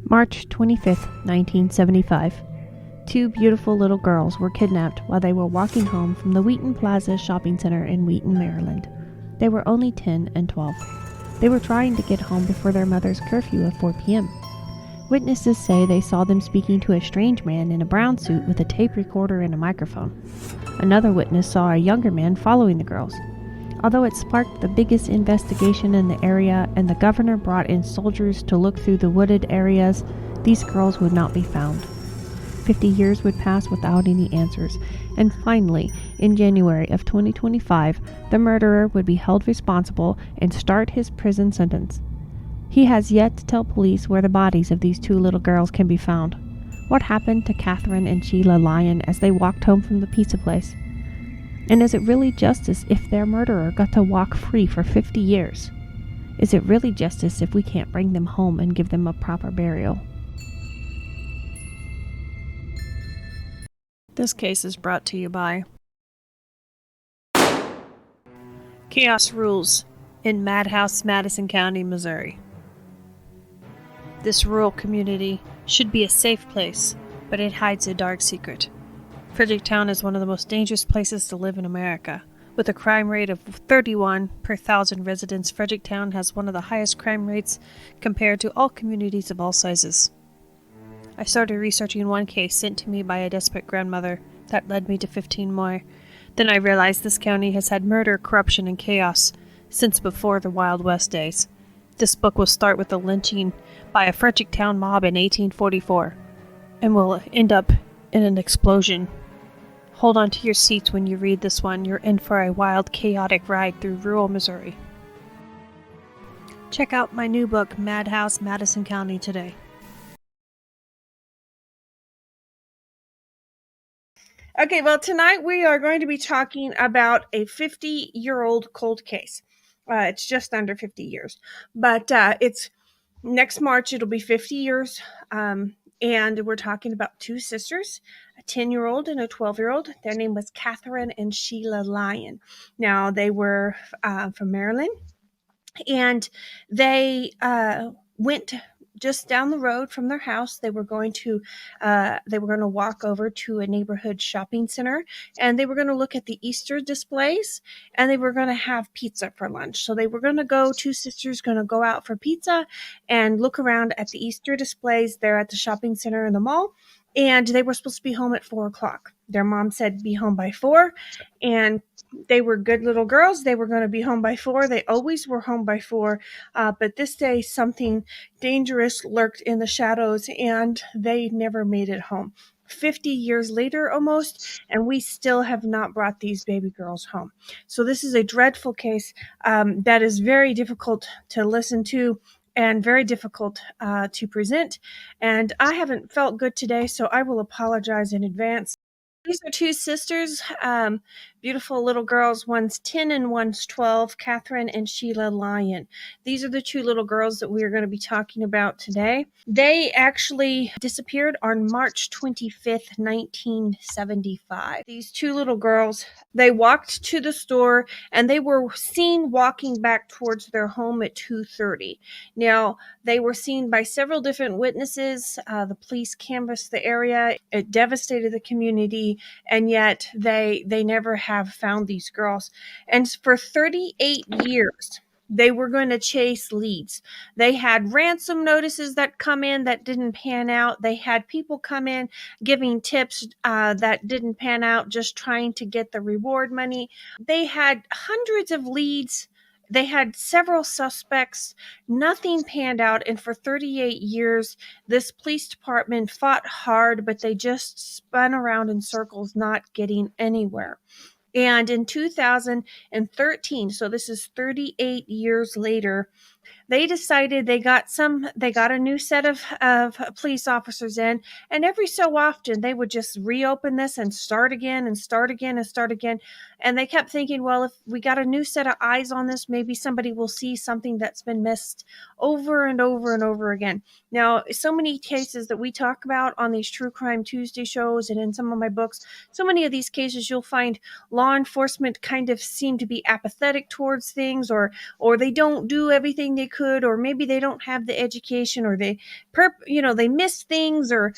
March 25th, 1975. Two beautiful little girls were kidnapped while they were walking home from the Wheaton Plaza Shopping Center in Wheaton, Maryland. They were only 10 and 12. They were trying to get home before their mother's curfew of 4 p.m. Witnesses say they saw them speaking to a strange man in a brown suit with a tape recorder and a microphone. Another witness saw a younger man following the girls. Although it sparked the biggest investigation in the area and the governor brought in soldiers to look through the wooded areas, these girls would not be found. 50 years would pass without any answers, and finally, in January of 2025, the murderer would be held responsible and start his prison sentence. He has yet to tell police where the bodies of these two little girls can be found. What happened to Katherine and Sheila Lyon as they walked home from the pizza place? And is it really justice if their murderer got to walk free for 50 years? Is it really justice if we can't bring them home and give them a proper burial? This case is brought to you by Chaos Rules in Madhouse, Madison County, Missouri. This rural community should be a safe place, but it hides a dark secret. Fredericktown is one of the most dangerous places to live in America. With a crime rate of 31 per 1,000 residents, Fredericktown has one of the highest crime rates compared to all communities of all sizes. I started researching one case sent to me by a desperate grandmother that led me to 15 more. Then I realized this county has had murder, corruption, and chaos since before the Wild West days. This book will start with a lynching by a Fredericktown mob in 1844 and will end up in an explosion. Hold on to your seats when you read this one. You're in for a wild, chaotic ride through rural Missouri. Check out my new book, Madhouse, Madison County, today. Okay, well, tonight we are going to be talking about a 50-year-old cold case. It's just under 50 years, but it's next March, it'll be 50 years, and we're talking about two sisters, a 10-year-old and a 12-year-old. Their name was Katherine and Sheila Lyon. Now, they were from Maryland, and they went just down the road from their house. They were going to walk over to a neighborhood shopping center, and they were going to look at the Easter displays, and they were going to have pizza for lunch. So they were going to go, two sisters going to go out for pizza and look around at the Easter displays there at the shopping center in the mall. And they were supposed to be home at 4:00. Their mom said be home by 4, and they were good little girls. They were going to be home by 4. They always were home by 4, but this day something dangerous lurked in the shadows, and they never made it home. 50 years later almost, and we still have not brought these baby girls home. So this is a dreadful case that is very difficult to listen to and very difficult to present. And I haven't felt good today, so I will apologize in advance. These are two sisters, beautiful little girls. One's 10 and one's 12, Katherine and Sheila Lyon. These are the two little girls that we are going to be talking about today. They actually disappeared on March 25th, 1975. These two little girls, they walked to the store, and they were seen walking back towards their home at 2:30. Now, they were seen by several different witnesses. The police canvassed the area. It devastated the community, and yet they never have found these girls. And for 38 years, they were going to chase leads. They had ransom notices that come in that didn't pan out. They had people come in giving tips that didn't pan out, just trying to get the reward money. They had hundreds of leads. They had several suspects. Nothing panned out. And for 38 years, this police department fought hard, but they just spun around in circles, not getting anywhere. And in 2013, so this is 38 years later, they decided they got a new set of police officers in, and every so often they would just reopen this and start again and start again and start again. And they kept thinking, well, if we got a new set of eyes on this, maybe somebody will see something that's been missed over and over and over again. Now, so many cases that we talk about on these True Crime Tuesday shows and in some of my books, so many of these cases you'll find law enforcement kind of seem to be apathetic towards things, or they don't do everything they could, or maybe they don't have the education, or they they miss things, or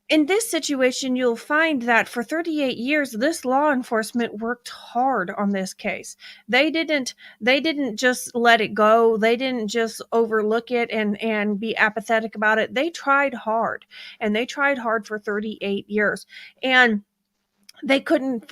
in this situation, you'll find that for 38 years, this law enforcement worked hard on this case. They didn't just let it go. They didn't just overlook it and be apathetic about it. They tried hard, and they tried hard for 38 years. And they couldn't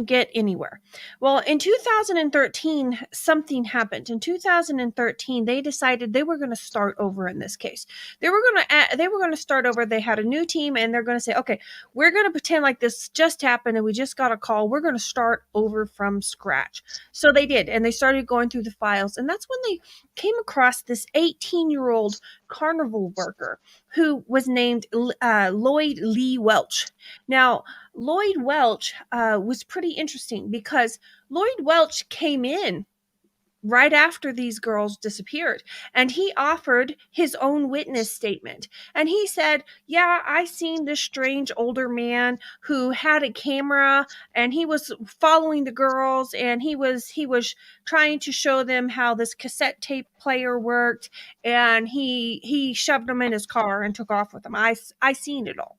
get anywhere. Well, in 2013 something happened. In 2013 they decided they were going to start over in this case. They were going to start over. They had a new team, and they're going to say, okay, we're going to pretend like this just happened and we just got a call. We're going to start over from scratch. So they did, and they started going through the files, and that's when they came across this 18-year-old carnival worker who was named Lloyd Lee Welch. Now, Lloyd Welch was pretty interesting because Lloyd Welch came in right after these girls disappeared, and he offered his own witness statement. And he said, yeah, I seen this strange older man who had a camera, and he was following the girls, and he was trying to show them how this cassette tape player worked, and he shoved them in his car and took off with them. I seen it all.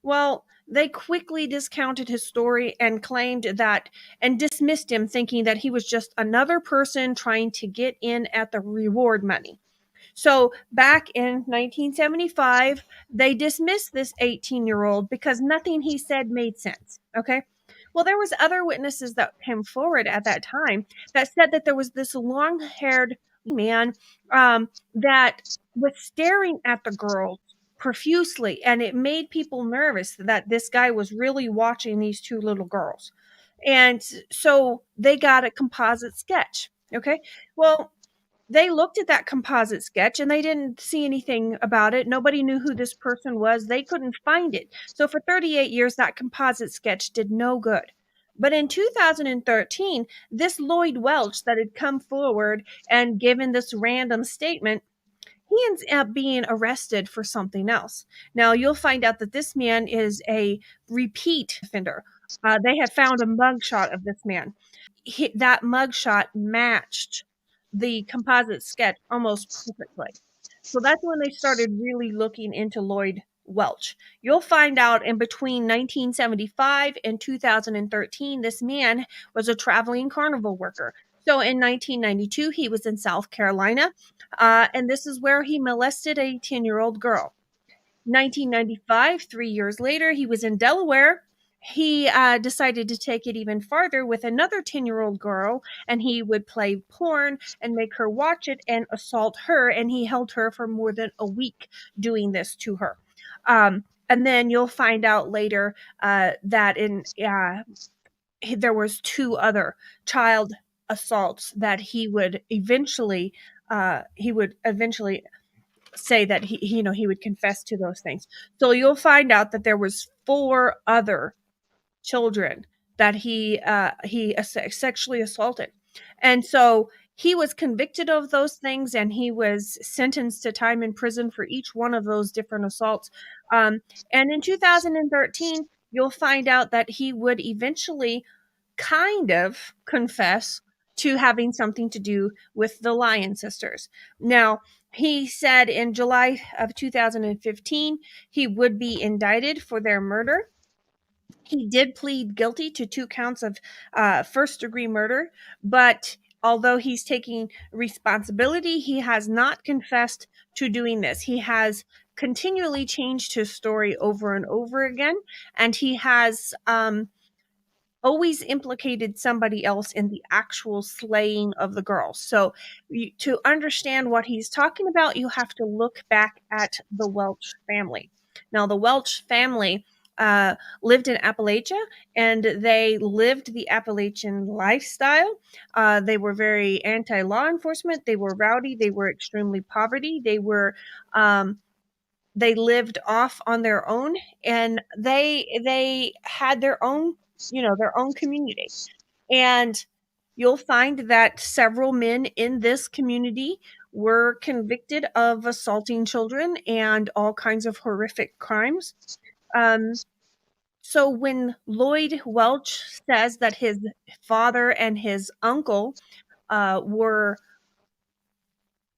Well, they quickly discounted his story and claimed that and dismissed him, thinking that he was just another person trying to get in at the reward money. So back in 1975, they dismissed this 18-year-old because nothing he said made sense. Okay. Well, there was other witnesses that came forward at that time that said that there was this long-haired man that was staring at the girls profusely, and it made people nervous that this guy was really watching these two little girls. And so they got a composite sketch. Okay. Well, they looked at that composite sketch and they didn't see anything about it. Nobody knew who this person was. They couldn't find it. So for 38 years, that composite sketch did no good. But in 2013, this Lloyd Welch that had come forward and given this random statement, he ends up being arrested for something else. Now, you'll find out that this man is a repeat offender. They had found a mugshot of this man. That mugshot matched the composite sketch almost perfectly. So that's when they started really looking into Lloyd Welch. You'll find out in between 1975 and 2013, this man was a traveling carnival worker. So in 1992, he was in South Carolina, and this is where he molested a 10-year-old girl. 1995, 3 years later, he was in Delaware. He decided to take it even farther with another 10-year-old girl, and he would play porn and make her watch it and assault her, and he held her for more than a week doing this to her. And then you'll find out later that there was two other child assaults that he would eventually say that he would confess to those things. So you'll find out that there was four other children that he sexually assaulted. And so he was convicted of those things, and he was sentenced to time in prison for each one of those different assaults. And in 2013, you'll find out that he would eventually kind of confess to having something to do with the Lyon sisters. Now, he said in July of 2015 he would be indicted for their murder. He did plead guilty to 2 counts of first-degree murder, but although he's taking responsibility, he has not confessed to doing this. He has continually changed his story over and over again, and he has always implicated somebody else in the actual slaying of the girls. So to understand what he's talking about, you have to look back at the Welch family. Now, the Welch family lived in Appalachia, and they lived the Appalachian lifestyle. They were very anti-law enforcement. They were rowdy. They were extremely poverty. They lived off on their own, and they had their own community. And you'll find that several men in this community were convicted of assaulting children and all kinds of horrific crimes. So when Lloyd Welch says that his father and his uncle were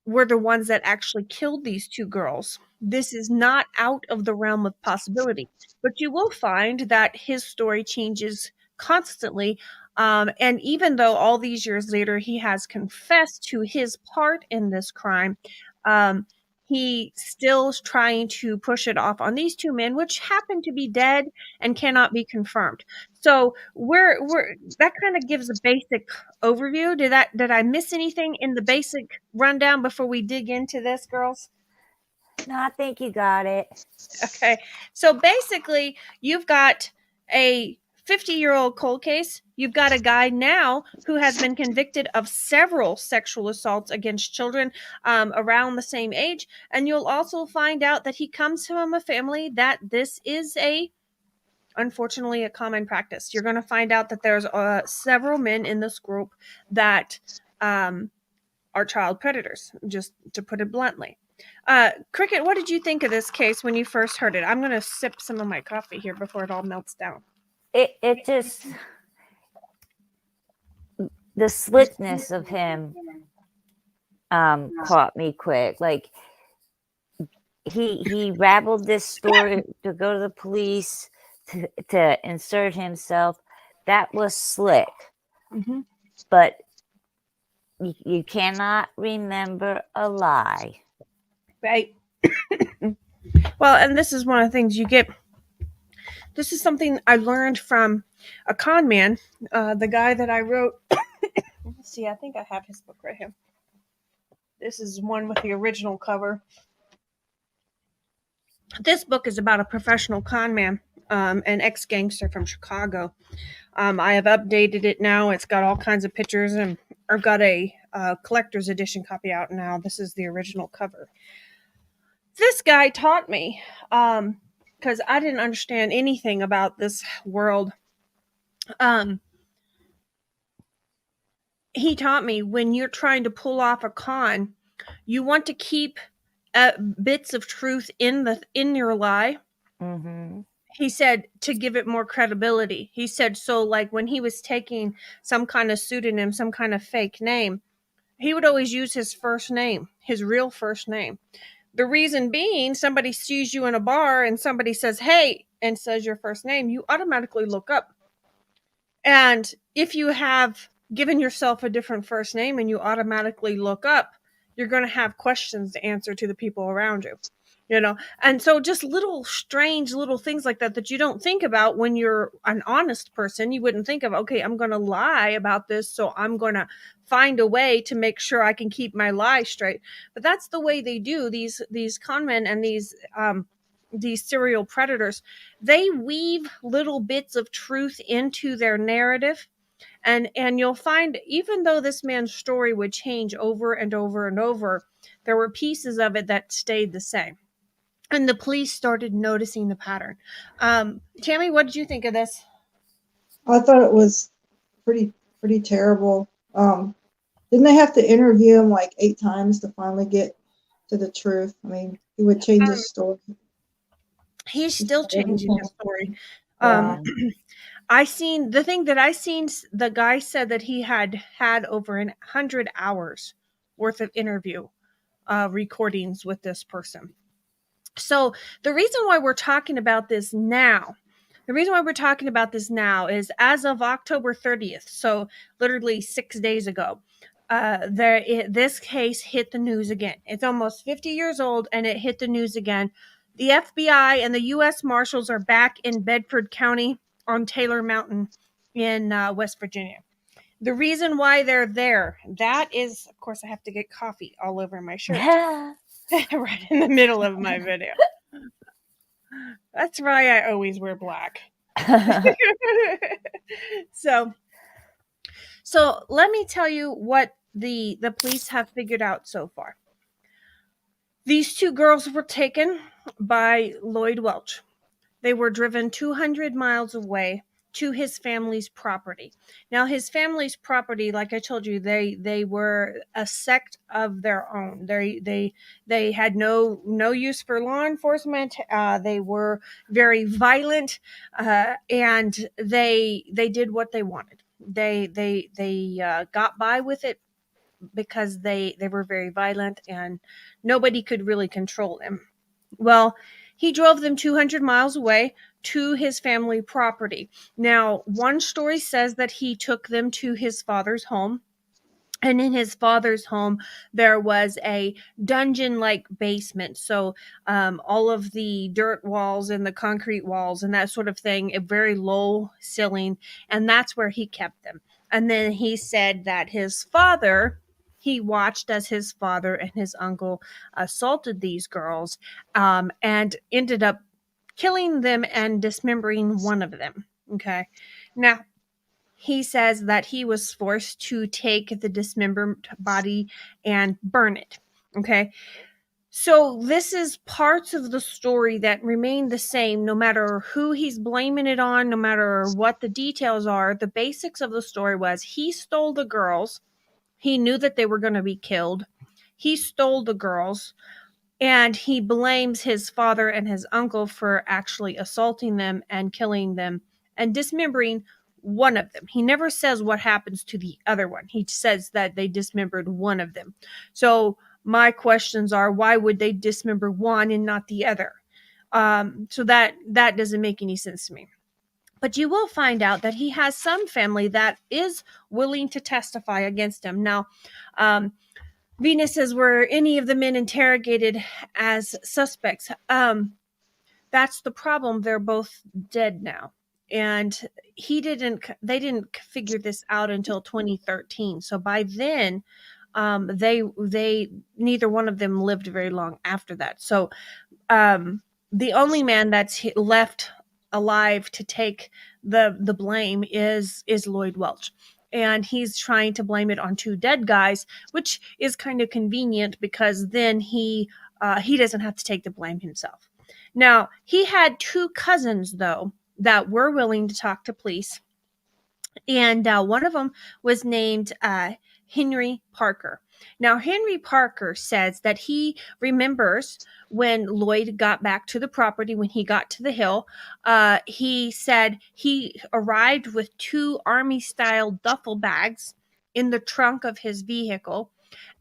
were the ones that actually killed these two girls. This is not out of the realm of possibility, but you will find that his story changes constantly. And even though all these years later he has confessed to his part in this crime, um, he still is trying to push it off on these two men, which happen to be dead and cannot be confirmed. So we're that kind of gives a basic overview. Did I miss anything in the basic rundown before we dig into this, girls? No, I think you got it. Okay. So basically, you've got a 50-year-old cold case. You've got a guy now who has been convicted of several sexual assaults against children around the same age. And you'll also find out that he comes from a family that this is unfortunately a common practice. You're going to find out that there's several men in this group that are child predators, just to put it bluntly. Cricket, what did you think of this case when you first heard it? I'm going to sip some of my coffee here before it all melts down. It just, the slickness of him caught me quick. Like, he rabbled this story to go to the police to insert himself. That was slick. Mm-hmm. But you cannot remember a lie. Right. Well, and this is one of the things you get. This is something I learned from a con man, the guy that I wrote. Let's see, I think I have his book right here. This is one with the original cover. This book is about a professional con man, an ex-gangster from Chicago. I have updated it now. It's got all kinds of pictures, and I've got a collector's edition copy out now. This is the original cover. This guy taught me, because I didn't understand anything about this world. He taught me when you're trying to pull off a con, you want to keep bits of truth in your lie. Mm-hmm. He said to give it more credibility. He said, so like when he was taking some kind of pseudonym, some kind of fake name, he would always use his first name, his real first name. The reason being, somebody sees you in a bar and somebody says, hey, and says your first name, you automatically look up. And if you have given yourself a different first name and you automatically look up, you're going to have questions to answer to the people around you. And so just little strange little things like that you don't think about when you're an honest person. You wouldn't think of, okay, I'm going to lie about this, so I'm going to find a way to make sure I can keep my lie straight. But that's the way they do these con men and these serial predators. They weave little bits of truth into their narrative. And you'll find, even though this man's story would change over and over and over, there were pieces of it that stayed the same. And the police started noticing the pattern. Tammy, what did you think of this? I thought it was pretty terrible. Didn't they have to interview him like 8 times to finally get to the truth? I mean, he would change his story. He's still changing his story. Yeah. The guy said that he had over 100 hours worth of interview recordings with this person. So the reason why we're talking about this now is as of October 30th, so literally 6 days ago, this case hit the news again. It's almost 50 years old, and it hit the news again. The FBI and the U.S. Marshals are back in Bedford County on Taylor Mountain in West Virginia. The reason why they're there, that is, of course, I have to get coffee all over my shirt. Right in the middle of my video. That's why I always wear black. So let me tell you what the police have figured out so far. These two girls were taken by Lloyd Welch. They were driven 200 miles away to his family's property. Now, his family's property, like I told you, they were a sect of their own. They had no use for law enforcement. They were very violent, and they did what they wanted. They got by with it because they were very violent and nobody could really control them. Well, he drove them 200 miles away to his family property. Now, one story says that he took them to his father's home. And in his father's home, there was a dungeon-like basement. So all of the dirt walls and the concrete walls and that sort of thing, a very low ceiling. And that's where he kept them. And then he said that he watched as his father and his uncle assaulted these girls and ended up killing them and dismembering one of them. Okay. Now, he says that he was forced to take the dismembered body and burn it. Okay. So this is parts of the story that remain the same no matter who he's blaming it on, no matter what the details are. The basics of the story was he stole the girls. He knew that they were going to be killed. He stole the girls. And he blames his father and his uncle for actually assaulting them and killing them and dismembering one of them. He never says what happens to the other one. He says that they dismembered one of them. So my questions are, why would they dismember one and not the other? So that doesn't make any sense to me. But you will find out that he has some family that is willing to testify against him. Now, Venus says, were any of the men interrogated as suspects? That's the problem. They're both dead now. And they didn't figure this out until 2013. So by then, they neither one of them lived very long after that. So the only man that's left alive to take the blame is Lloyd Welch. And he's trying to blame it on two dead guys, which is kind of convenient because then he doesn't have to take the blame himself. Now, he had two cousins, though, that were willing to talk to police. And one of them was named Henry Parker. Now, Henry Parker says that he remembers when Lloyd got back to the property, when he got to the hill. He said he arrived with two Army-style duffel bags in the trunk of his vehicle,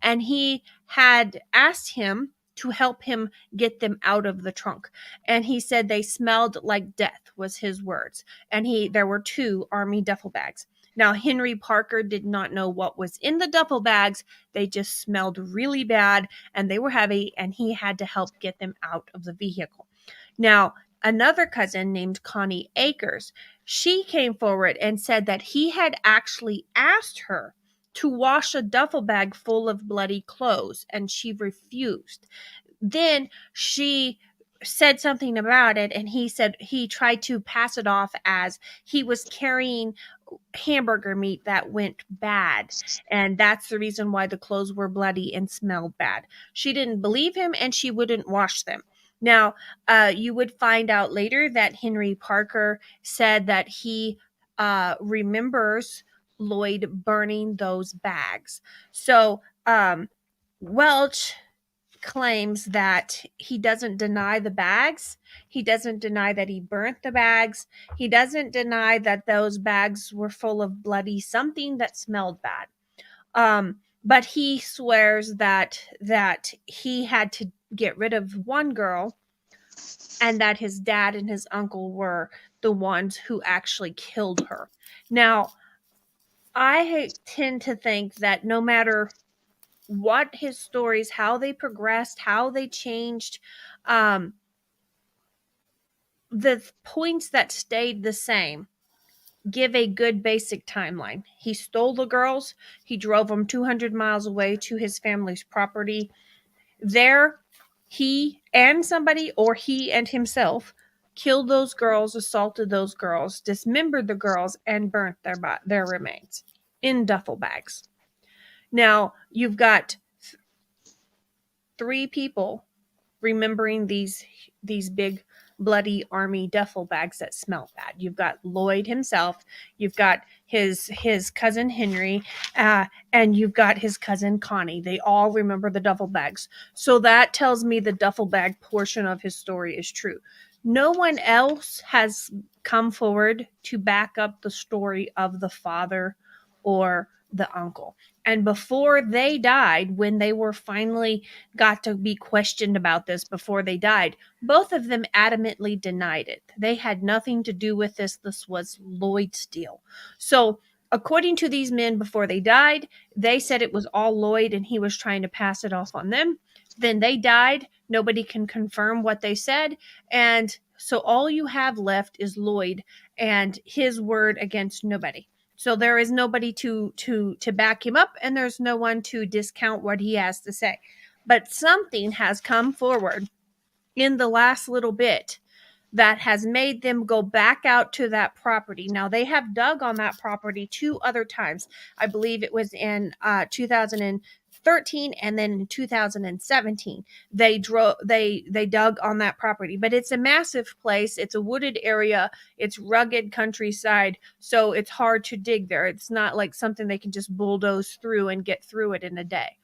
and he had asked him to help him get them out of the trunk. And he said they smelled like death, was his words. And there were two Army duffel bags. Now, Henry Parker did not know what was in the duffel bags. They just smelled really bad and they were heavy, and he had to help get them out of the vehicle. Now, another cousin named Connie Akers, she came forward and said that he had actually asked her to wash a duffel bag full of bloody clothes, and she refused. Then she said something about it, and he said he tried to pass it off as he was carrying hamburger meat that went bad, and that's the reason why the clothes were bloody and smelled bad. She didn't believe him, and she wouldn't wash them. Now, you would find out later that Henry Parker said that he remembers Lloyd burning those bags. So Welch claims that he doesn't deny the bags. He doesn't deny that he burnt the bags. He doesn't deny that those bags were full of bloody something that smelled bad. But he swears that he had to get rid of one girl, and that his dad and his uncle were the ones who actually killed her. Now, I tend to think that no matter what his stories, how they progressed, how they changed, the points that stayed the same give a good basic timeline. He stole the girls. He drove them 200 miles away to his family's property. There, he and somebody, or he and himself, killed those girls, assaulted those girls, dismembered the girls, and burnt their remains in duffel bags. Now, you've got three people remembering these big bloody Army duffel bags that smell bad. You've got Lloyd himself, you've got his cousin Henry, and you've got his cousin Connie. They all remember the duffel bags. So that tells me the duffel bag portion of his story is true. No one else has come forward to back up the story of the father or the uncle. And before they died, when they were finally got to be questioned about this before they died, both of them adamantly denied it. They had nothing to do with this. This was Lloyd's deal. So, according to these men before they died, they said it was all Lloyd and he was trying to pass it off on them. Then they died. Nobody can confirm what they said. And so all you have left is Lloyd and his word against nobody. So there is nobody to back him up, and there's no one to discount what he has to say. But something has come forward in the last little bit that has made them go back out to that property. Now, they have dug on that property 2 other times. I believe it was in 2013 and then in 2017. They dug on that property, but it's a massive place. It's a wooded area. It's rugged countryside, so it's hard to dig there. It's not like something they can just bulldoze through and get through it in a day.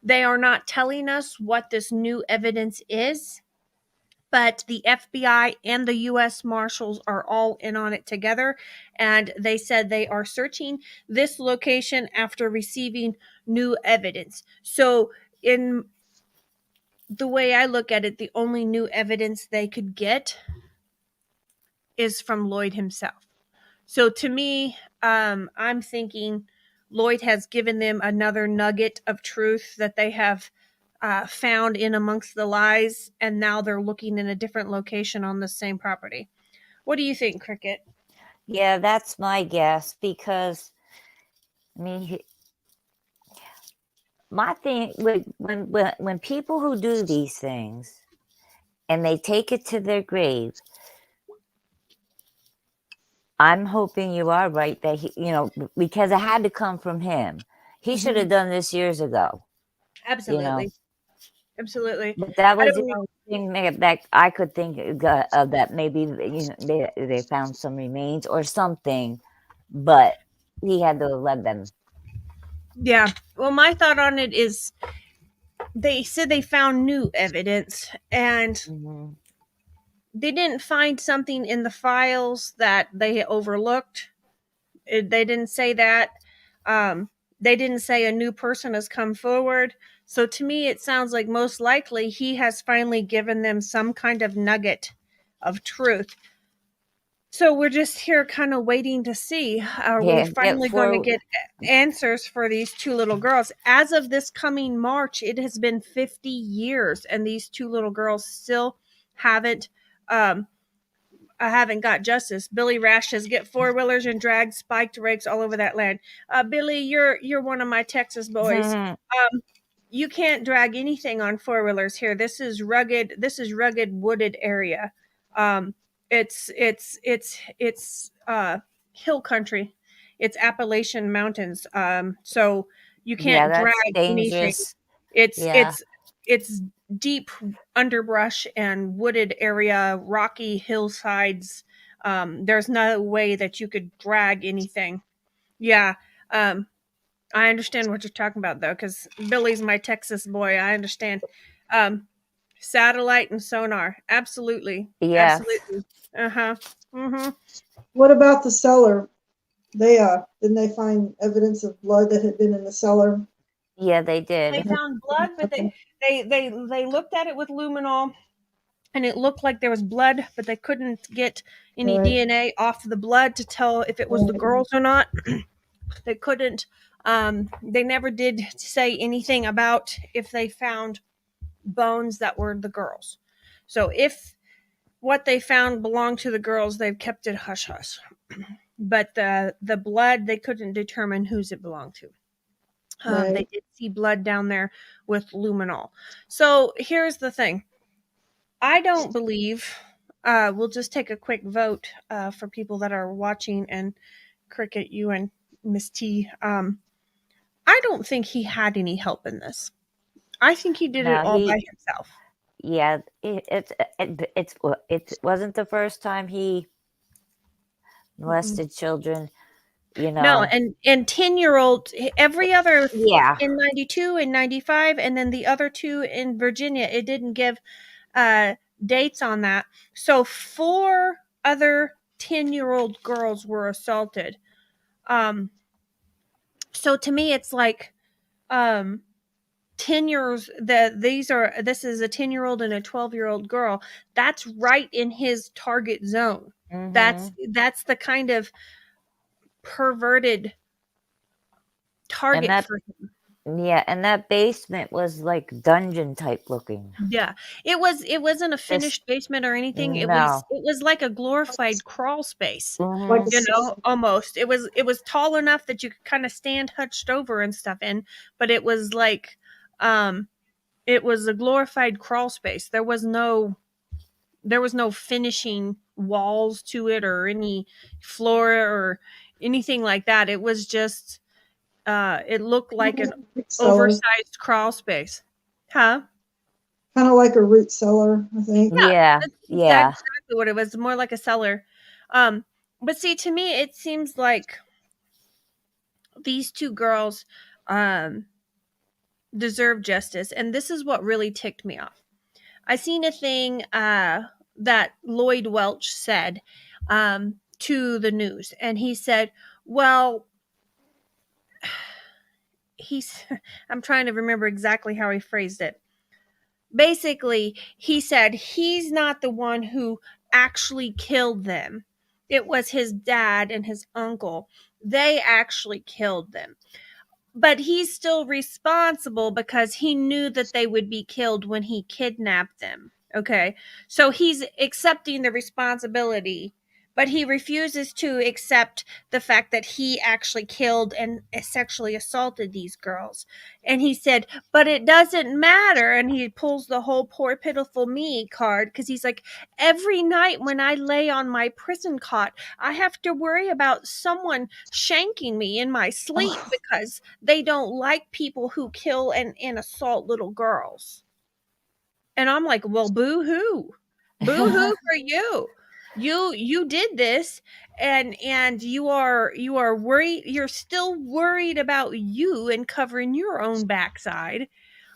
They are not telling us what this new evidence is, but the FBI and the U.S. Marshals are all in on it together, and they said they are searching this location after receiving new evidence. So, in the way I look at it, the only new evidence they could get is from Lloyd himself. So, to me, I'm thinking Lloyd has given them another nugget of truth that they have found in amongst the lies, and now they're looking in a different location on the same property. What do you think, Cricket? Yeah, that's my guess, because I mean, my thing, when people who do these things and they take it to their grave, I'm hoping you are right that he, because it had to come from him. He should have done this years ago. Absolutely. Absolutely. But that I was the don't only thing that I could think of, that maybe they found some remains or something, but he had to let them. Yeah. Well, my thought on it is they said they found new evidence, and they didn't find something in the files that they overlooked. They didn't say that. They didn't say a new person has come forward. So to me, it sounds like most likely he has finally given them some kind of nugget of truth. So we're just here kind of waiting to see. Are we finally going to get answers for these 2 little girls? As of this coming March, it has been 50 years, and these 2 little girls still haven't I haven't got justice. Billy Rashes get 4-wheelers and drag spiked rakes all over that land. Billy, you're one of my Texas boys. You can't drag anything on 4-wheelers here. This is rugged wooded area. It's hill country. It's Appalachian Mountains. So you can't drag anything. It's deep underbrush and wooded area, rocky hillsides. There's no way that you could drag anything. Yeah. I understand what you're talking about, though, because Billy's my Texas boy. I understand. Satellite and sonar. Absolutely. Yes. Absolutely. Uh-huh. Mm-hmm. What about the cellar? They didn't they find evidence of blood that had been in the cellar? Yeah, they did. They found blood, but they looked at it with luminol, and it looked like there was blood, but they couldn't get any DNA off the blood to tell if it was the girls or not. They couldn't. They never did say anything about if they found bones that were the girls. So if what they found belonged to the girls, they've kept it hush hush. But the blood, they couldn't determine whose it belonged to. They did see blood down there with luminol. So here's the thing. I don't believe, we'll just take a quick vote for people that are watching, and Cricket, you and Miss T. I don't think he had any help in this. I think he did it all by himself. Yeah, it wasn't the first time he molested children. No, and 10-year-old, every other in 92 and 95, and then the other 2 in Virginia, it didn't give dates on that. So 4 other 10-year-old girls were assaulted. So to me, it's like 10 years this is a 10-year-old and a 12-year-old girl. That's right in his target zone. That's the kind of perverted target that- for him. Yeah, and that basement was like dungeon type looking. Yeah, it wasn't a finished basement or anything. It No. was like a glorified crawl space. Like a You know, almost. It was tall enough that you could kind of stand hunched over and stuff in, but it was like it was a glorified crawl space. There was no finishing walls to it or any floor or anything like that. It was just it looked like an oversized crawl space. Huh? Kind of like a root cellar, I think. Yeah, That's yeah. exactly what it was. More like a cellar. But see, to me, it seems like these two girls deserve justice, and this is what really ticked me off. I seen a thing that Lloyd Welch said to the news, and he said, "Well, I'm trying to remember exactly how he phrased it. Basically, he said he's not the one who actually killed them. It was his dad and his uncle. They actually killed them. But he's still responsible because he knew that they would be killed when he kidnapped them." Okay. So he's accepting the responsibility, but he refuses to accept the fact that he actually killed and sexually assaulted these girls. And he said, "But it doesn't matter." And he pulls the whole poor pitiful me card because he's like, "Every night when I lay on my prison cot, I have to worry about someone shanking me in my sleep because they don't like people who kill and assault little girls." And I'm like, "Well, boo-hoo. Boo-hoo for you. You did this and you are worried. You're still worried about you and covering your own backside."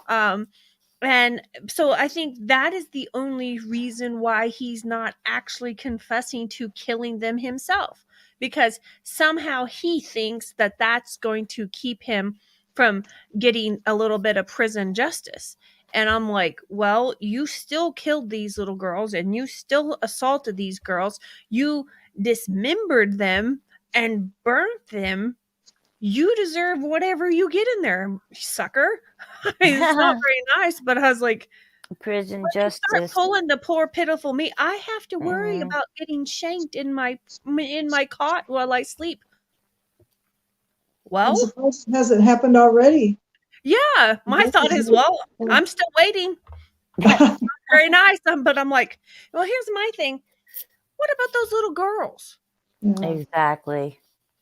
And so I think that is the only reason why he's not actually confessing to killing them himself, because somehow he thinks that that's going to keep him from getting a little bit of prison justice. And I'm like, "Well, you still killed these little girls and you still assaulted these girls. You dismembered them and burnt them. You deserve whatever you get in there, sucker." I mean, it's not very nice, but I was like, Prison when you start justice. pulling the poor pitiful me, I have to worry about getting shanked in my cot while I sleep. I'm Well, surprised it hasn't happened already. yeah, my thought is, well, I'm still waiting. Very nice, but I'm like, well, here's my thing. What about those little girls? Yeah. Exactly.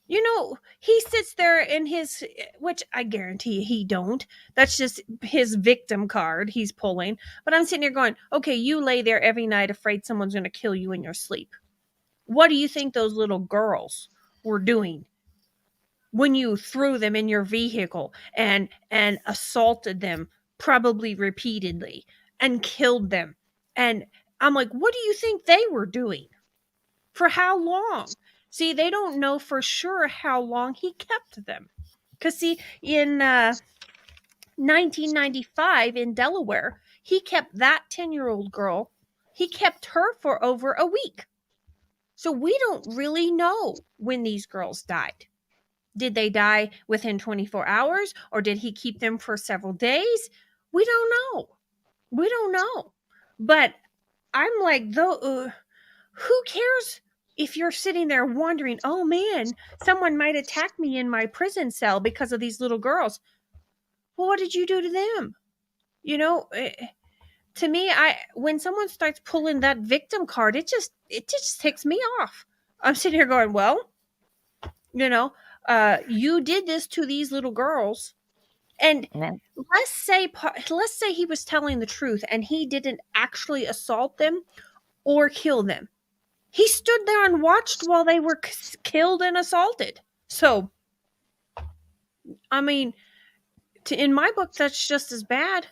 You know, he sits there in his, which I guarantee he don't. That's just his victim card he's pulling. But I'm sitting here going, okay, you lay there every night afraid someone's going to kill you in your sleep. What do you think those little girls were doing when you threw them in your vehicle and assaulted them, probably repeatedly, and killed them? And I'm like, what do you think they were doing? For how long? See, they don't know for sure how long he kept them. Because, see, in 1995 in Delaware, he kept that 10-year-old girl, he kept her for over a week. So we don't really know when these girls died. Did they die within 24 hours or did he keep them for several days? We don't know. We don't know. But I'm like, who cares if you're sitting there wondering, oh man, someone might attack me in my prison cell because of these little girls. Well, what did you do to them? You know, to me, when someone starts pulling that victim card, it just ticks me off. I'm sitting here going, well, you know, you did this to these little girls. And let's say he was telling the truth and he didn't actually assault them or kill them. He stood there and watched while they were killed and assaulted. So, I mean, in my book, that's just as bad.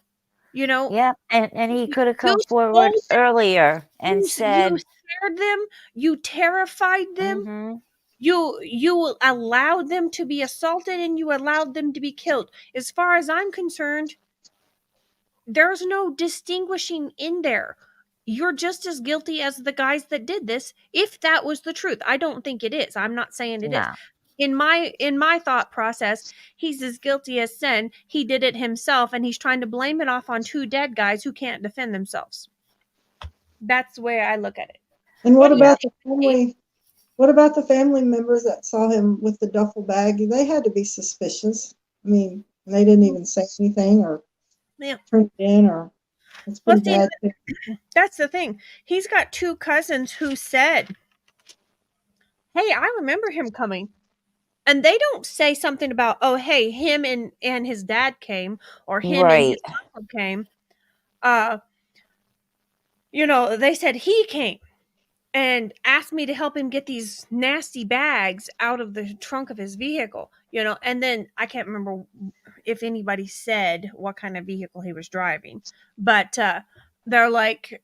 You know? Yeah, and he could have come forward earlier and said... You scared them. You terrified them. You allowed them to be assaulted and you allowed them to be killed. As far as I'm concerned, there's no distinguishing in there. You're just as guilty as the guys that did this, if that was the truth. I don't think it is. I'm not saying it is. No. In my thought process, he's as guilty as sin. He did it himself, and he's trying to blame it off on two dead guys who can't defend themselves. That's the way I look at it. And What do you about think, the family? What about the family members that saw him with the duffel bag? They had to be suspicious. I mean, they didn't even say anything or Yeah. turn it in, or it's Well, pretty bad. that's the thing. He's got two cousins who said, "Hey, I remember him coming." And they don't say something about, "Oh, hey, him and his dad came," or "him and his Right. uncle came." They said he came and asked me to help him get these nasty bags out of the trunk of his vehicle, and then I can't remember if anybody said what kind of vehicle he was driving, but they're like,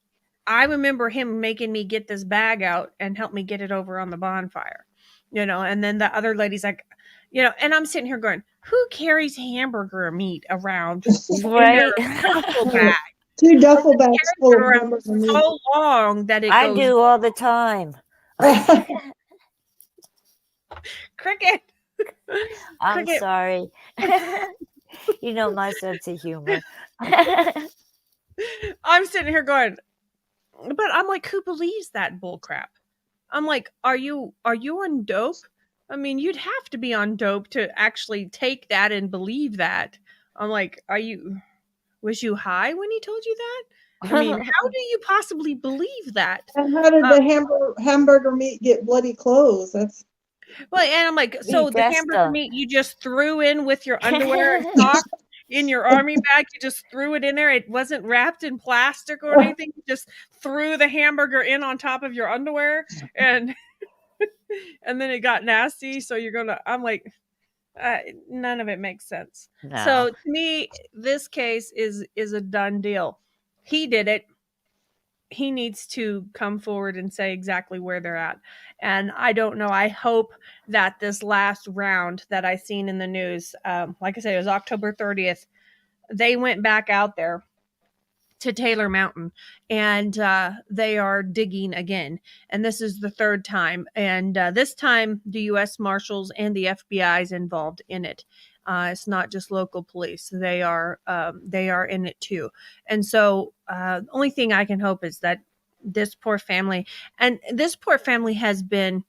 "I remember him making me get this bag out and help me get it over on the bonfire," and then the other lady's like, and I'm sitting here going, who carries hamburger meat around in their Right. duffel bag? 2 duffel bags full of Around hamburger meat. so long that it I goes do all the time. cricket. I'm Cricket. sorry. You know my sense of humor. I'm sitting here going, but I'm like, who believes that bull crap? I'm like, are you on dope? I mean, you'd have to be on dope to actually take that and believe that. I'm like, was you high when he told you that? I mean, how do you possibly believe that? And how did the hamburger meat get bloody clothes? That's Well, and I'm like, so the dressed hamburger up. meat you just threw in with your underwear and socks in your army bag, you just threw it in there. It wasn't wrapped in plastic or anything. You just threw the hamburger in on top of your underwear, and and then it got nasty. So I'm like, none of it makes sense. No. So to me, this case is a done deal. He did it. He needs to come forward and say exactly where they're at. And I don't know. I hope that this last round that I seen in the news, like I said, it was October 30th. They went back out there to Taylor Mountain, and they are digging again. And this is the third time. And this time, the U.S. Marshals and the FBI is involved in it. It's not just local police; they are in it too. And so, the only thing I can hope is that this poor family has been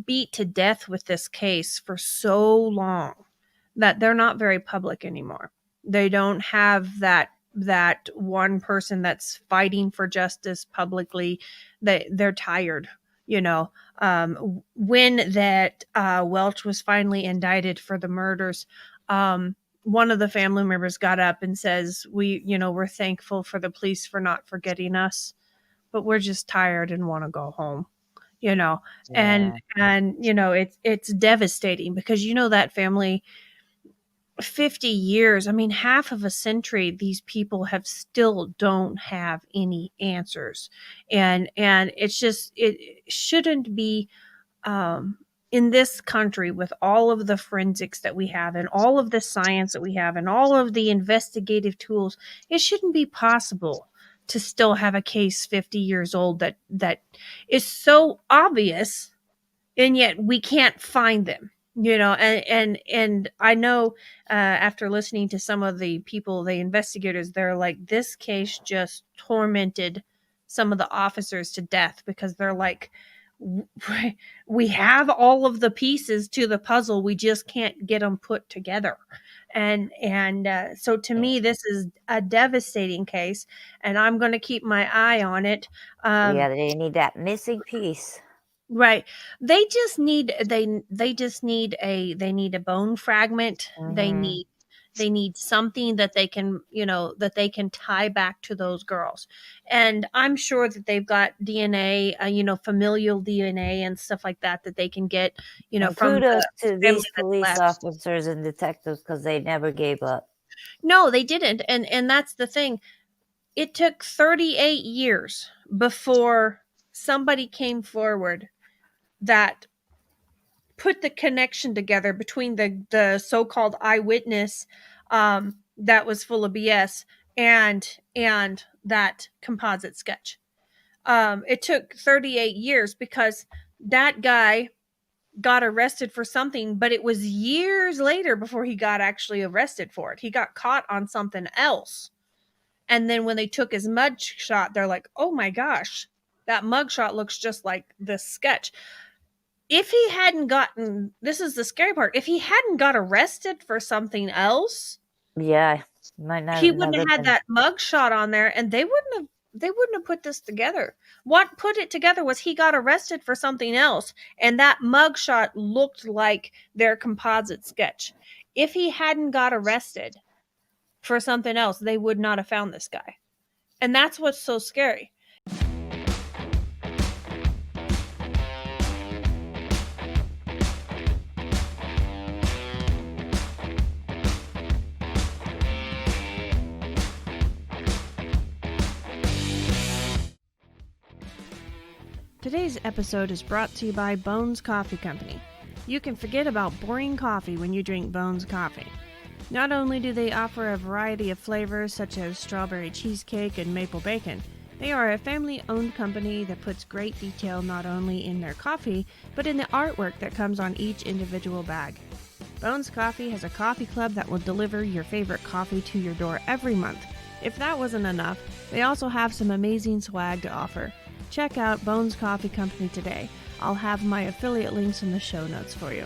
beat to death with this case for so long that they're not very public anymore. They don't have that one person that's fighting for justice publicly. They're tired. When that Welch was finally indicted for the murders, one of the family members got up and says, we're thankful for the police for not forgetting us, but we're just tired and want to go home. Yeah. And it's devastating because that family, 50 years, I mean, half of a century, these people still don't have any answers. And it's just, it shouldn't be, in this country, with all of the forensics that we have and all of the science that we have and all of the investigative tools, it shouldn't be possible to still have a case 50 years old that is so obvious, and yet we can't find them. And I know, after listening to some of the people, the investigators, they're like, this case just tormented some of the officers to death, because they're like, we have all of the pieces to the puzzle, we just can't get them put together. And so to me, this is a devastating case, and I'm going to keep my eye on it. Yeah, they need that missing piece. Right. They just need a bone fragment. Mhm. They need something that they can, tie back to those girls. And I'm sure that they've got DNA, familial DNA and stuff like that they can get, And from kudos the to family these that's police left. officers and detectives, because they never gave up. No, they didn't. And that's the thing. It took 38 years before somebody came forward that put the connection together between the so-called eyewitness that was full of BS and that composite sketch. It took 38 years because that guy got arrested for something, but it was years later before he got actually arrested for it. He got caught on something else. And then when they took his mug shot, they're like, oh my gosh, that mug shot looks just like this sketch. If he hadn't gotten, this is the scary part, if he hadn't got arrested for something else, Yeah, might not. he wouldn't never have had been- that mug shot on there, and they wouldn't have put this together. What put it together was he got arrested for something else, and that mug shot looked like their composite sketch. If he hadn't got arrested for something else, they would not have found this guy. And that's what's so scary. Today's episode is brought to you by Bones Coffee Company. You can forget about boring coffee when you drink Bones Coffee. Not only do they offer a variety of flavors such as strawberry cheesecake and maple bacon, they are a family-owned company that puts great detail not only in their coffee, but in the artwork that comes on each individual bag. Bones Coffee has a coffee club that will deliver your favorite coffee to your door every month. If that wasn't enough, they also have some amazing swag to offer. Check out Bones Coffee Company today. I'll have my affiliate links in the show notes for you.